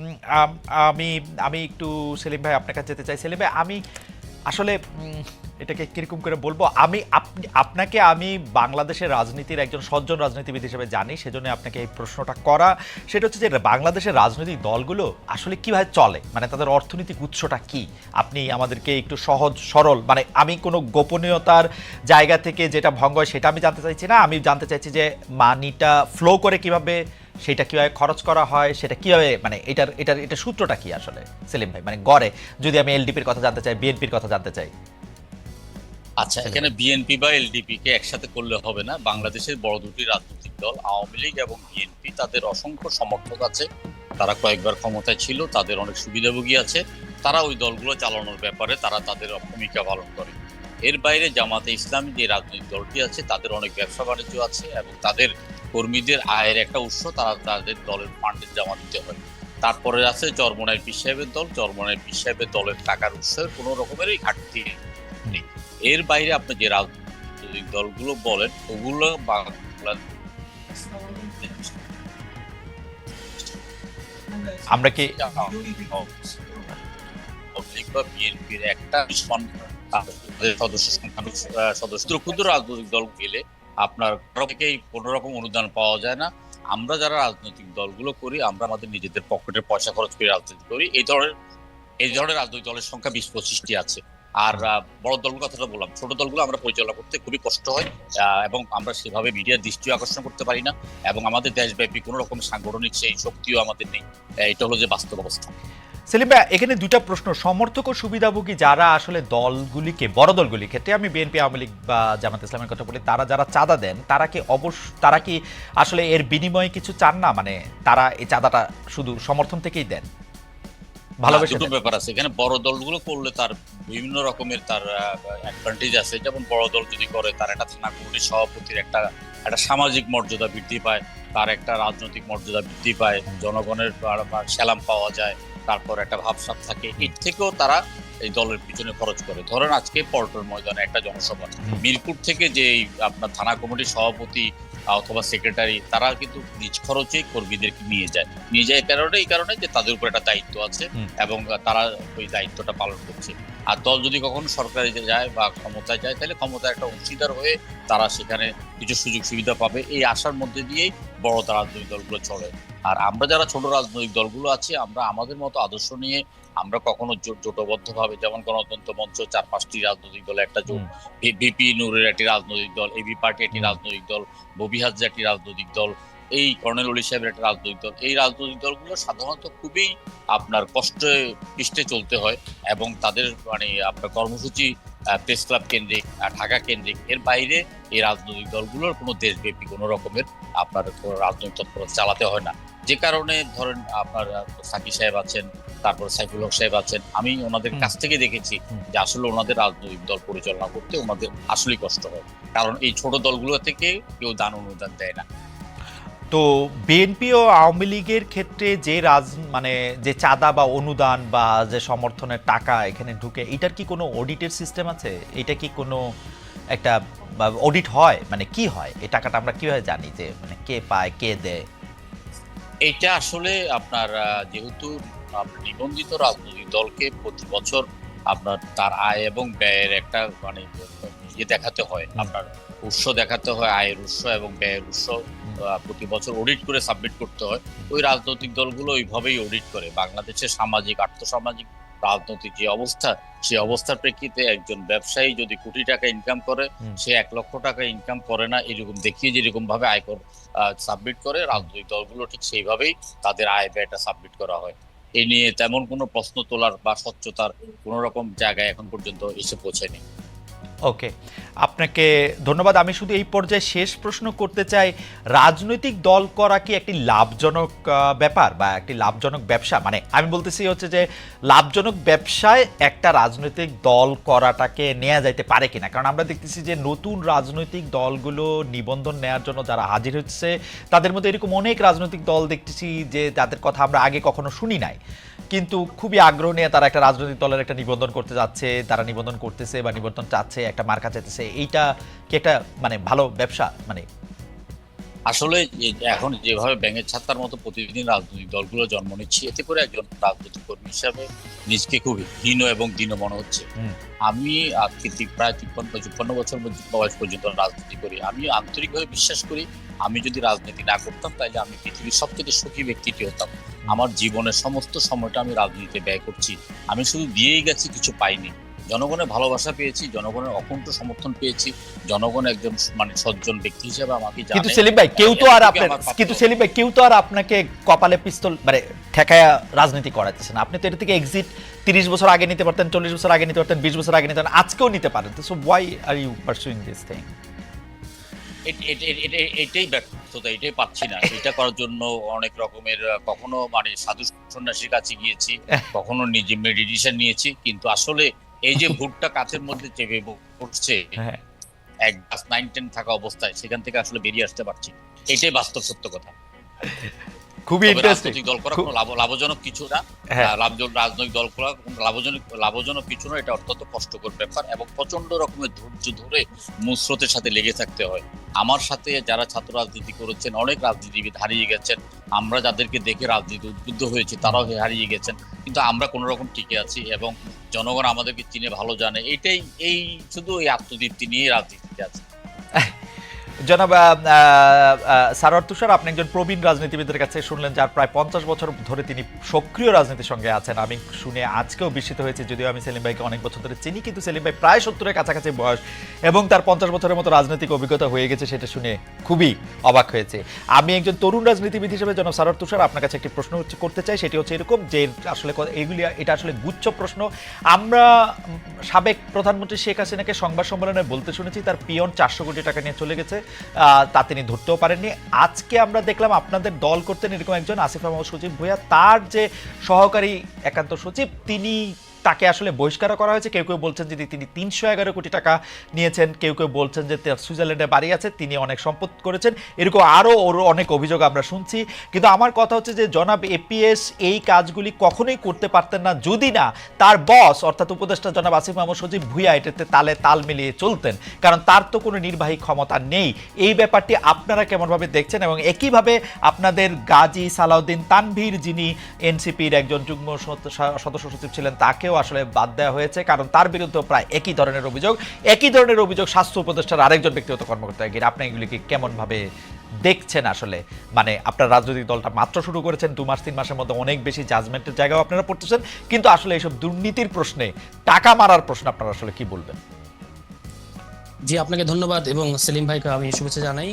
উম, আম- আমি আমি একটু সেলিম ভাই আপনার কাছে যেতে চাই। সেলিম ভাই, আমি আসলে এটাকে কিরকম করে বলবো, আপনাকে আমি বাংলাদেশের রাজনীতির একজন সজ্জন রাজনীতিবিদ হিসেবে জানি, সেজন্য আপনাকে এই প্রশ্নটা করা। সেটা হচ্ছে যে বাংলাদেশের রাজনৈতিক দলগুলো আসলে কিভাবে চলে, মানে তাদের অর্থনৈতিক উৎসটা কি। আপনি আমাদেরকে একটু সহজ সরল, মানে আমি কোনো গোপনীয়তার জায়গা থেকে যেটা ভঙ্গ হয় সেটা আমি জানতে চাইছি না, আমি জানতে চাইছি যে মানিটা ফ্লো করে কিভাবে, সেটা কিভাবে খরচ করা হয়, সেটা কিভাবে, মানে এটা সূত্রটা কি আসলে সেলিম ভাই, মানে গড়ে যদি আমি এলডিপির কথা জানতে চাই, বিএনপির কথা জানতে চাই। আচ্ছা, সেলিম এখানে ভাই। বিএনপি বা এলডিপি কে একসাথে করলে হবে না। বাংলাদেশের বড় দুটি রাজনৈতিক দল আওয়ামী লীগ এবং বিএনপি, তাদের অসংখ্য সমর্থক আছে। তারা কয়েকবার ক্ষমতায় ছিল, তাদের অনেক সুবিধাভোগী আছে। তারা ওই দলগুলো চালানোর ব্যাপারে তারা তাদের ভূমিকা পালন করে। এর বাইরে জামাতে ইসলামী যে রাজনৈতিক দলটি আছে, তাদের অনেক ব্যবসা বাণিজ্য আছে এবং তাদের কর্মীদের আয়ের একটা উৎস তারা তাদের দলের ফান্ডে জমা দিতে হয়। তারপরে আছে চরমোনাই পীর সাহেবের দল। চরমোনাই পীর সাহেবের দলের টাকার উৎসের কোনো রকমেরই ঘাটতি নেই। এর বাইরে আপনি যে রাজনৈতিক দলগুলো বলেন, ওগুলো বাংলাদেশ আমরা কি লীগ বা বিএনপির একটা সদস্য সংখ্যা সদস্য ক্ষুদ্র রাজনৈতিক দল গেলে আপনার কারো থেকেই কোনো রকম অনুদান পাওয়া যায় না। আমরা যারা রাজনৈতিক দলগুলো করি, আমরা আমাদের নিজেদের পকেটের পয়সা খরচ করে রাজনীতি করি। এই ধরনের রাজনৈতিক দলের সংখ্যা 20-25টি আছে। আর বড় দলগুলো কথাটা বললাম, ছোট দলগুলো আমরা পরিচালনা করতে খুবই কষ্ট হয়, এবং আমরা সেভাবে মিডিয়ার দৃষ্টি আকর্ষণ করতে পারি না, এবং আমাদের দেশব্যাপী কোনো রকম সাংগঠনিক সেই শক্তিও আমাদের নেই। এটা হলো যে বাস্তব অবস্থা। সেলিম ভাই, এখানে দুটা প্রশ্ন। সমর্থক ও সুবিধাভোগী যারা আসলে দলগুলিকে, বড় দলগুলির ক্ষেত্রে আমি বিএনপি আওয়ামী লীগ বা জামাত ইসলামের কথা বলি, তারা যারা চাঁদা দেন তারা কি আসলে এর বিনিময়ে কিছু চান না, মানে তারা এই চাঁদাটা শুধু সমর্থন থেকেই দেন, না, ভালোবেসে দুটো দেন? ব্যাপার আছে এখানে। বড় দলগুলো করলে তার বিভিন্ন রকমের তার অ্যাডভান্টেজ আছে। যেমন বড় দল যদি করে, তার একটা থানা কমিটির সভাপতির একটা একটা সামাজিক মর্যাদা বৃদ্ধি পায়, তার একটা রাজনৈতিক মর্যাদা বৃদ্ধি পায়, জনগণের সালাম পাওয়া যায়, তারপর একটা ভাবসাব থাকে। এর থেকেও তারা এই দলের পিছনে খরচ করে। ধরেন আজকে পল্টন ময়দানে একটা জনসভা, মিরপুর থেকে যে এই আপনার থানা কমিটির সভাপতি অথবা সেক্রেটারি, তারা কিন্তু নিজ খরচে কর্মীদেরকে নিয়ে যায় এই কারণে যে তাদের উপর একটা দায়িত্ব আছে হুম। এবং তারা ওই দায়িত্বটা পালন করছে। আর দল যদি কখনো সরকারে যায় বা ক্ষমতায় যায়, তাহলে ক্ষমতার একটা অংশীদার হয়ে তারা সেখানে কিছু সুযোগ সুবিধা পাবে, এই আশার মধ্যে দিয়েই বড় রাজনৈতিক দলগুলো চলে। আর আমরা যারা ছোট রাজনৈতিক দলগুলো আছি, আমরা আমাদের মতো আদর্শ নিয়ে আমরা কখনো জোটবদ্ধ ভাবে, যেমন গণতন্ত্র মঞ্চ 4-5টি রাজনৈতিক দল একটা জোট, হুম। ভিপি নূরের একটি রাজনৈতিক দল, এবি পার্টি একটি হুম। রাজনৈতিক দল, ববিহাজ একটি রাজনৈতিক দল, এই কর্নেল অলি সাহেবের একটা রাজনৈতিক দল, এই রাজনৈতিক দলগুলো সাধারণত খুবই আপনার কষ্টে পিষ্টে চলতে হয়, এবং তাদের মানে আপনার কর্মসূচি প্রেস ক্লাব কেন্দ্রিক, ঢাকা কেন্দ্রিক। এর বাইরে এই রাজনৈতিক দলগুলোর কোনো দেশব্যাপী কোনো রকমের আপনার রাজনৈতিক তৎপরতা চালাতে হয় না। যে কারণে ধরেন আপনার সাকি সাহেব আছেন, তারপর সাইফুল হক সাহেব আছেন, আমি ওনাদের হুম। কাছ থেকে দেখেছি হুম। যে আসলে ওনাদের রাজনৈতিক দল পরিচালনা করতে ওনাদের আসলেই কষ্ট হয়, কারণ এই ছোট দলগুলো থেকে কেউ দান অনুদান দেয় না। তো বিএনপি ও আওয়ামী লীগের ক্ষেত্রে যে মানে যে চাঁদা বা অনুদান বা যে সমর্থনের টাকা এখানে ঢুকে, এটার কি কোনো অডিটের সিস্টেম আছে? এটা কি কোনো একটা অডিট হয়, মানে কি হয় এই টাকাটা আমরা কিভাবে জানি যে মানে কে পায় কে দেয়? এইটা আসলে আপনার যেহেতু আপনার নিবন্ধিত রাজনৈতিক দলকে প্রতি বছর আপনার তার আয় এবং ব্যয়ের একটা মানে দেখাতে হয়, হুম। আপনার উৎস দেখাতে হয়, আয়ের উৎস এবং ব্যয়ের উৎস হুম। প্রতি বছর অডিট করে সাবমিট করতে হয়। ওই রাজনৈতিক দলগুলো ওইভাবেই অডিট করে। বাংলাদেশের সামাজিক আর্থসামাজিক রাজনৈতিক যে অবস্থা, সেই অবস্থার প্রেক্ষিতে একজন ব্যবসায়ী যদি কোটি টাকা ইনকাম করে, হুম। সে 1 লক্ষ টাকা ইনকাম করে না এরকম দেখিয়ে যেরকম ভাবে আয়কর সাবমিট করে, হুম। রাজনৈতিক দলগুলো ঠিক সেইভাবেই তাদের আয় ব্যয়টা সাবমিট করা হয়। এ নিয়ে তেমন কোনো প্রশ্ন তোলার বা স্বচ্ছতার কোনো রকম জায়গায় এখন পর্যন্ত এসে পৌঁছেনি। ওকে, আপনাকে ধন্যবাদ। আমি শুধু এই পর্যায়ে শেষ প্রশ্ন করতে চাই, রাজনৈতিক দল করা কি একটি লাভজনক ব্যাপার বা একটি লাভজনক ব্যবসা? মানে আমি বলতেছি হচ্ছে যে লাভজনক ব্যবসায় একটা রাজনৈতিক দল করাটাকে নেওয়া যাইতে পারে কিনা, কারণ আমরা দেখতেছি যে নতুন রাজনৈতিক দলগুলো নিবন্ধন নেওয়ার জন্য যারা হাজির হচ্ছে, তাদের মধ্যে এরকম অনেক রাজনৈতিক দল দেখতেছি যে যাদের কথা আমরা আগে কখনো শুনি নাই, কিন্তু খুবই আগ্রহ নিয়ে তারা একটা রাজনৈতিক দলের একটা নিবন্ধন করতে যাচ্ছে, তারা নিবন্ধন করতেছে বা নিবন্ধন চাচ্ছে, একটা মার্কা চাইতেছে। এইটা কি একটা মানে ভালো ব্যবসা? মানে আসলে এখন যেভাবে ব্যাঙের ছাত্তার মতো প্রতিদিন রাজনৈতিক দলগুলো জন্ম নিচ্ছে, এতে করে একজন রাজনৈতিক কর্মী হিসাবে নিজকে খুব হীন এবং দীন মনে হচ্ছে। হুম। আমি আজকে প্রায় 53-54 বছর বয়স পর্যন্ত রাজনীতি করি। আমি আন্তরিকভাবে বিশ্বাস করি, আমি যদি রাজনীতি না করতাম তাহলে আমি পৃথিবীর সবচেয়ে সুখী ব্যক্তিটি হতাম। আমার জীবনের সমস্ত সময়টা আমি রাজনীতিতে ব্যয় করছি। আমি শুধু দিয়েই গেছি, কিছু পাইনি। জনগণের ভালোবাসা পেয়েছি, জনগণের অকুণ্ঠ সমর্থন পেয়েছি। জনগণ একজন মানে সজ্জন ব্যক্তি হিসেবে আমাকে জানে। কিন্তু সেলিম ভাই কেউ তো আর আপনার, কিন্তু সেলিম ভাই কেউ তো আর আপনাকে কপালে পিস্তল মানে ঠেকায়া রাজনীতি করাচ্ছে না। আপনি তো এটা থেকে এক্সিট 30 বছর আগে নিতে পারতেন, 40 বছর আগে নিতে পারতেন, 20 বছর আগে নিতে পারতেন, আজকেও নিতে পারেন। So why are you pursuing this thing? এটাই ব্যর্থতা, এটাই পাচ্ছি না। এটা করার জন্য অনেক রকমের কখনো মানে সাধু সন্ন্যাসীর কাছে গিয়েছি, কখনো নিজে মেডিটেশন নিয়েছি, কিন্তু আসলে এই যে ভুটটা কাছের মধ্যে চেপে পড়ছে, হ্যাঁ, এক ক্লাস 9-10 থাকা অবস্থায় সেখান থেকে আসলে বেরিয়ে আসতে পারছি। এটাই বাস্তব সত্য কথা। খুবই তবে ইন্টারেস্টিং। রাজনৈতিক দল করা কোনো লাভজনক কিছু না। হ্যাঁ, রাজনৈতিক দল করা কোনো লাভজনক কিছু না। এটা অত্যন্ত কষ্টকর ব্যাপার এবং প্রচন্ড রকমের ধৈর্য ধরে মুস্রোতের সাথে লেগে থাকতে হয়। আমার সাথে যারা ছাত্র রাজনীতি করেছেন, অনেক রাজনীতিবিদ হারিয়ে গেছেন। আমরা যাদেরকে দেখে রাজনীতি উদ্বুদ্ধ হয়েছি, তারাও হারিয়ে গেছেন। কিন্তু আমরা কোনো রকম টিকে আছি এবং জনগণ আমাদেরকে চিনে ভালো জানে। এই শুধু এই আত্মতৃপ্তি নিয়ে রাজনীতিতে আছে। জনাব সারোয়ার তুষার, আপনি একজন প্রবীণ রাজনীতিবিদের কাছে শুনলেন, যার প্রায় 50 বছর ধরে তিনি সক্রিয় রাজনীতির সঙ্গে আছেন। আমি শুনে আজকেও বিস্মিত হয়েছি, যদিও আমি সেলিম ভাইকে অনেক বছর ধরে চিনি, কিন্তু সেলিম ভাই প্রায় 70-এর কাছাকাছি বয়স এবং তার 50 বছরের মতো রাজনৈতিক অভিজ্ঞতা হয়ে গেছে, সেটা শুনে খুবই অবাক হয়েছে। আমি একজন তরুণ রাজনীতিবিদ হিসেবে জনাব সারোয়ার তুষার আপনার কাছে একটি প্রশ্ন করতে চাই। সেটি হচ্ছে এরকম যে আসলে এটা আসলে গুচ্ছ প্রশ্ন। আমরা সাবেক প্রধানমন্ত্রী শেখ হাসিনাকে সংবাদ সম্মেলনে বলতে শুনেছি তার পিয়ন 400 কোটি টাকা নিয়ে চলে গেছে, তা তিনি ধরতেও পারেননি। আজকে আমরা দেখলাম আপনাদের দল করতেন এরকম একজন আসিফ মাহমুদ সজীব ভুঁইয়া, তার যে সহকারী একান্ত সচিব, তাকে আসলে বহিষ্কার করা হয়েছে। কেউ কেউ বলছেন যে তিনি 311 কোটি টাকা নিয়েছেন, কেউ কেউ বলছেন যে তার সুইজারল্যান্ডে বাড়ি আছে, তিনি অনেক সম্পদ করেছেন, এরকম আরও অনেক অভিযোগ আমরা শুনছি। কিন্তু আমার কথা হচ্ছে যে জনাব এপিএস এই কাজগুলি কখনোই করতে পারতেন না যদি না তার বস অর্থাৎ উপদেষ্টা জনাব আসিফ মাহমুদ সজীব ভুঁইয়া এটাতে তাল মিলিয়ে চলতেন, কারণ তার তো কোনো নির্বাহী ক্ষমতা নেই। এই ব্যাপারটি আপনারা কেমনভাবে দেখছেন? এবং একইভাবে আপনাদের গাজী সালাউদ্দিন তানভীর, যিনি এনসিপির একজন যুগ্ম সদস্য সচিব ছিলেন, তাকেও আসলে বাদ দেওয়া হয়েছে, কারণ তার বিরুদ্ধে প্রায় একই ধরনের অভিযোগ স্বাস্থ্য উপদেষ্টার আরেকজন ব্যক্তিগত কর্মকর্তা। আপনি এগুলিকে কেমন ভাবে দেখছেন? আসলে মানে আপনার রাজনৈতিক দলটা মাত্র শুরু করেছেন, 2-3 মাসের মধ্যে অনেক বেশি জাজমেন্টের জায়গাও আপনারা পড়তেছেন, কিন্তু আসলে এইসব দুর্নীতির প্রশ্নে, টাকা মারার প্রশ্নে আপনারা আসলে কি বলবেন? জি, আপনাকে ধন্যবাদ এবং সেলিম ভাইকে আমি শুভেচ্ছা জানাই।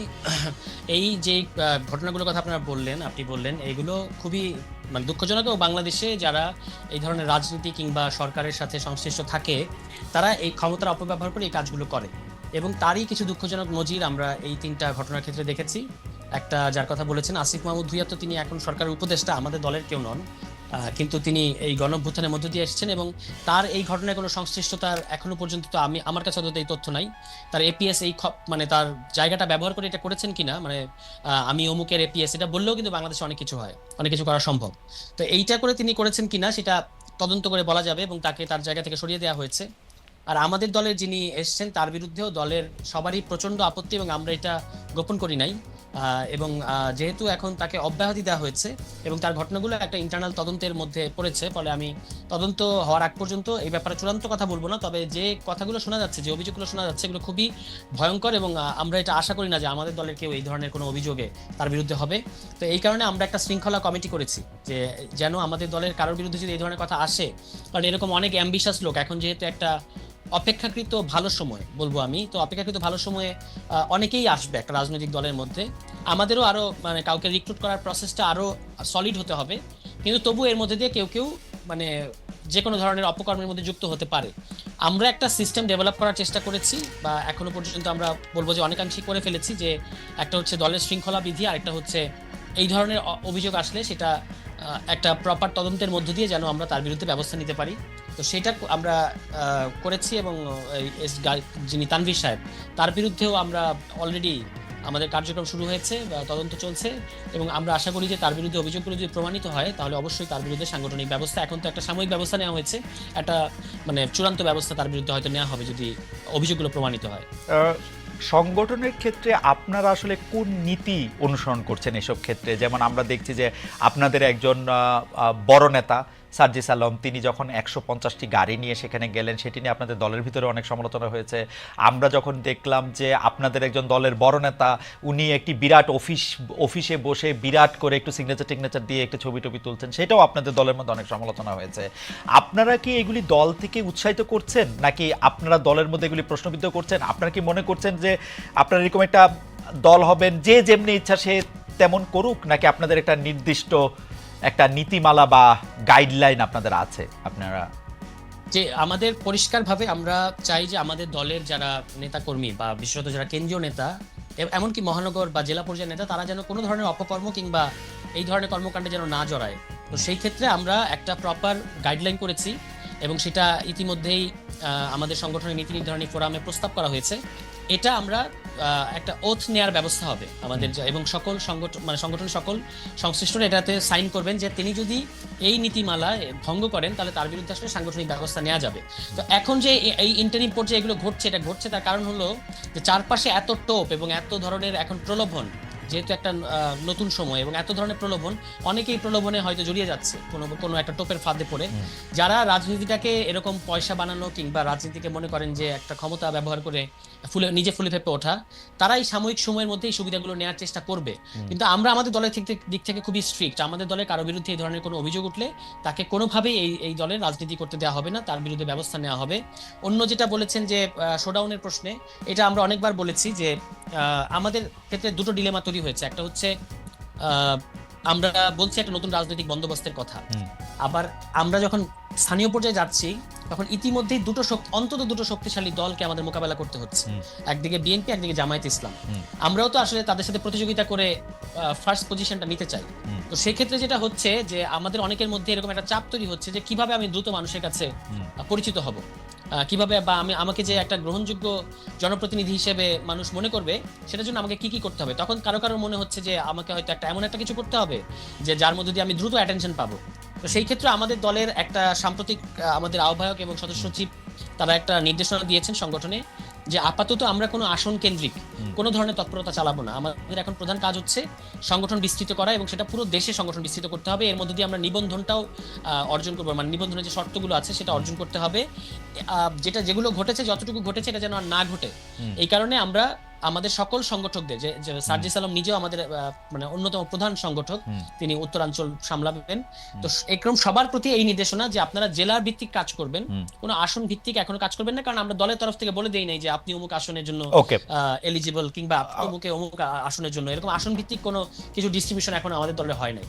এই যে ঘটনাগুলোর কথা আপনারা বললেন, আপনি বললেন, এগুলো খুবই মানে দুঃখজনক। এবং বাংলাদেশে যারা এই ধরনের রাজনীতি কিংবা সরকারের সাথে সংশ্লিষ্ট থাকে, তারা এই ক্ষমতার অপব্যবহার করে এই কাজগুলো করে। এবং তারই কিছু দুঃখজনক নজির আমরা এই 3টা ঘটনার ক্ষেত্রে দেখেছি। একটা যার কথা বলেছেন আসিফ মাহমুদ ভুঁইয়া, তো তিনি এখন সরকারের উপদেষ্টা, আমাদের দলের কেউ নন, কিন্তু তিনি এই গণঅভ্যুত্থানের মধ্য দিয়ে এসেছেন এবং তার এই ঘটনায় কোনো সংশ্লিষ্টতার এখনো পর্যন্ত তো আমার কাছে অন্তত এই তথ্য নাই। তার এপিএস মানে তার জায়গাটা ব্যবহার করে এটা করেছেন কিনা, মানে আমি অমুকের এপিএস এটা বললেও কিন্তু বাংলাদেশে অনেক কিছু হয়, অনেক কিছু করা সম্ভব। তো এইটা করে তিনি করেছেন কিনা সেটা তদন্ত করে বলা যাবে এবং তাকে তার জায়গা থেকে সরিয়ে দেওয়া হয়েছে। আর আমাদের দলের যিনি এসছেন তার বিরুদ্ধেও দলের সবারই প্রচন্ড আপত্তি এবং আমরা এটা গোপন করি নাই। এবং যেহেতু এখন তাকে অব্যাহতি দেওয়া হয়েছে এবং তার ঘটনাগুলো একটা ইন্টারনাল তদন্তের মধ্যে পড়েছে, ফলে আমি তদন্ত হওয়ার আগ পর্যন্ত এই ব্যাপারে চূড়ান্ত কথা বলবো না। তবে যে কথাগুলো শোনা যাচ্ছে, যে অভিযোগগুলো শোনা যাচ্ছে, এগুলো খুবই ভয়ঙ্কর এবং আমরা এটা আশা করি না যে আমাদের দলের কেউ এই ধরনের কোনো অভিযোগে তার বিরুদ্ধে হবে। তো এই কারণে আমরা একটা শৃঙ্খলা কমিটি করেছি যে যেন আমাদের দলের কারোর বিরুদ্ধে যদি এই ধরনের কথা আসে, কারণ এরকম অনেক অ্যাম্বিশাস লোক, এখন যেহেতু একটা অপেক্ষাকৃত ভালো সময় বলবো আমি, তো অপেক্ষাকৃত ভালো সময়ে অনেকেই আসবে একটা রাজনৈতিক দলের মধ্যে। আমাদেরও আরো মানে কাউকে রিক্রুট করার প্রসেসটা আরো সলিড হতে হবে, কিন্তু তবু এর মধ্যে দিয়ে কেউ মানে যে কোনো ধরনের অপকর্মের মধ্যে যুক্ত হতে পারে। আমরা একটা সিস্টেম ডেভেলপ করার চেষ্টা করেছি, বা এখনো পর্যন্ত আমরা বলবো যে অনেকাংশেই করে ফেলেছি, যে একটা হচ্ছে দলের শৃঙ্খলা বিধি, আর একটা হচ্ছে এই ধরনের অভিযোগ আসলে সেটা একটা প্রপার তদন্তের মধ্য দিয়ে যেন আমরা তার বিরুদ্ধে ব্যবস্থা নিতে পারি। তো সেটা আমরা করেছি এবং যিনি তানভীর সাহেব, তার বিরুদ্ধেও আমরা অলরেডি আমাদের কার্যক্রম শুরু হয়েছে বা তদন্ত চলছে এবং আমরা আশা করি যে তার বিরুদ্ধে অভিযোগগুলো যদি প্রমাণিত হয় তাহলে অবশ্যই তার বিরুদ্ধে সাংগঠনিক ব্যবস্থা, এখন তো একটা সাময়িক ব্যবস্থা নেওয়া হয়েছে, একটা মানে চূড়ান্ত ব্যবস্থা তার বিরুদ্ধে হয়তো নেওয়া হবে যদি অভিযোগগুলো প্রমাণিত হয়। সংগঠনের ক্ষেত্রে আপনারা আসলে কোন নীতি অনুসরণ করছেন এসব ক্ষেত্রে? যেমন আমরা দেখছি যে আপনাদের একজন বড় নেতা সার্জিস আলম, তিনি যখন 150টি গাড়ি নিয়ে সেখানে গেলেন, সেটি নিয়ে আপনাদের দলের ভিতরে অনেক সমালোচনা হয়েছে। আমরা যখন দেখলাম যে আপনাদের একজন দলের বড় নেতা, উনি একটি বিরাট অফিসে বসে বিরাট করে একটু সিগনেচার দিয়ে একটু ছবি টবি তুলছেন, সেটাও আপনাদের দলের মধ্যে অনেক সমালোচনা হয়েছে। আপনারা কি এগুলি দল থেকে উৎসাহিত করছেন, নাকি আপনারা দলের মধ্যে এগুলি প্রশ্নবিদ্ধ করছেন? আপনারা কি মনে করছেন যে আপনারা এরকম একটা দল হবেন যে যেমনি ইচ্ছা সে তেমন করুক, নাকি আপনাদের একটা নির্দিষ্ট একটা নীতিমালা বা গাইডলাইন আপনাদের আছে? আপনারা যে আমাদের পরিষ্কারভাবে আমরা চাই যে আমাদের দলের যারা নেতাকর্মী বা বিশেষত যারা কেন্দ্রীয় নেতা, এমনকি মহানগর বা জেলা পর্যায়ের নেতা, তারা যেন কোনো ধরনের অপকর্ম কিংবা এই ধরনের কর্মকাণ্ডে যেন না জড়ায়। তো সেই ক্ষেত্রে আমরা একটা প্রপার গাইডলাইন করেছি এবং সেটা ইতিমধ্যেই আমাদের সংগঠনের নীতি নির্ধারণী ফোরামে প্রস্তাব করা হয়েছে। এটা আমরা একটা ওথ নেয়ার ব্যবস্থা হবে আমাদের, এবং সকল সংগঠন সকল সংশ্লিষ্টরা এটাতে সাইন করবেন যে তিনি যদি এই নীতিমালা ভঙ্গ করেন তাহলে তার বিরুদ্ধে আসলে সাংগঠনিক ব্যবস্থা নেওয়া যাবে। তো এখন যে এই ইন্টারিম পর্যায়ে এগুলো ঘটছে, এটা ঘটছে তার কারণ হলো যে চারপাশে এত টোপ এবং এত ধরনের এখন প্রলোভন, যেহেতু একটা নতুন সময় এবং এত ধরনের প্রলোভন, অনেকেই প্রলোভনে হয়তো জড়িয়ে যাচ্ছে কোনো একটা টোপের ফাঁদে পড়ে। যারা রাজনীতিটাকে এরকম পয়সা বানানো কিংবা রাজনীতিকে মনে করেন যে একটা ক্ষমতা ব্যবহার করে নিজে ফুলে ফেপে ওঠা, তারাই সাময়িক সময়ের মধ্যে এই সুবিধাগুলো নেওয়ার চেষ্টা করবে। কিন্তু আমরা আমাদের দলের দিক থেকে খুবই স্ট্রিক্ট। আমাদের দলের কারো বিরুদ্ধে এই ধরনের কোনো অভিযোগ উঠলে তাকে কোনোভাবেই এই দলের রাজনীতি করতে দেওয়া হবে না, তার বিরুদ্ধে ব্যবস্থা নেওয়া হবে। অন্য যেটা বলেছেন যে শোডাউনের প্রশ্নে, এটা আমরা অনেকবার বলেছি যে আমাদের ক্ষেত্রে দুটো ডিলেমা তৈরি হয়েছে। একটা হচ্ছে আমরা বলছি একটা নতুন রাজনৈতিক বন্দোবস্তের কথা, আবার আমরা যখন স্থানীয় পর্যায়ে যাচ্ছি তখন ইতিমধ্যেই অন্তত দুটো শক্তিশালী দলকে আমাদের মোকাবেলা করতে হচ্ছে, একদিকে বিএনপি, একদিকে জামায়াত ইসলাম। আমরাও তো আসলে তাদের সাথে প্রতিযোগিতা করে ফার্স্ট পজিশনটা নিতে চাই। তো সেই ক্ষেত্রে যেটা হচ্ছে যে আমাদের অনেকের মধ্যে এরকম একটা চাপ তৈরি হচ্ছে যে কিভাবে আমি দ্রুত মানুষের কাছে পরিচিত হব, কিভাবে বা আমাকে যে একটা গ্রহণযোগ্য জনপ্রতিনিধি হিসেবে মানুষ মনে করবে, সেটার জন্য আমাকে কি করতে হবে। তখন কারো মনে হচ্ছে যে আমাকে হয়তো এমন একটা কিছু করতে হবে যে যার মধ্যে দিয়ে আমি দ্রুত অ্যাটেনশন পাবো। তো সেই ক্ষেত্রে আমাদের দলের একটা সাম্প্রতিক আমাদের আহ্বায়ক এবং সদস্য সচিব তারা একটা নির্দেশনা দিয়েছেন সংগঠনে যে আপাতত আমরা কোনো আসন কেন্দ্রিক কোনো ধরনের তৎপরতা চালাবো না। আমাদের এখন প্রধান কাজ হচ্ছে সংগঠন বিস্তৃত করা, এবং সেটা পুরো দেশে সংগঠন বিস্তৃত করতে হবে। এর মধ্যে দিয়ে আমরা নিবন্ধনটাও অর্জন করবো, মানে নিবন্ধনের যে শর্তগুলো আছে সেটা অর্জন করতে হবে। যেগুলো ঘটেছে, যতটুকু ঘটেছে এটা যেন আর না ঘটে। এই কারণে আমরা আমাদের সকল সংগঠকদের, যে সার্জিস আলম নিজেও আমাদের মানে অন্যতম প্রধান সংগঠক, তিনি উত্তরাঞ্চল সামলাবেন। তো এরকম সবার প্রতি এই নির্দেশনা যে আপনারা জেলার ভিত্তিক কাজ করবেন, কোনো আসন ভিত্তিক এখনো কাজ করবেন না, কারণ আমরা দলের তরফ থেকে বলে দেই নাই যে আপনি অমুক আসনের জন্য এলিজিবল কিংবা অমুক আসনের জন্য, এরকম আসন ভিত্তিক কোনো কিছু ডিস্ট্রিবিউশন এখন আমাদের দলে হয় নাই।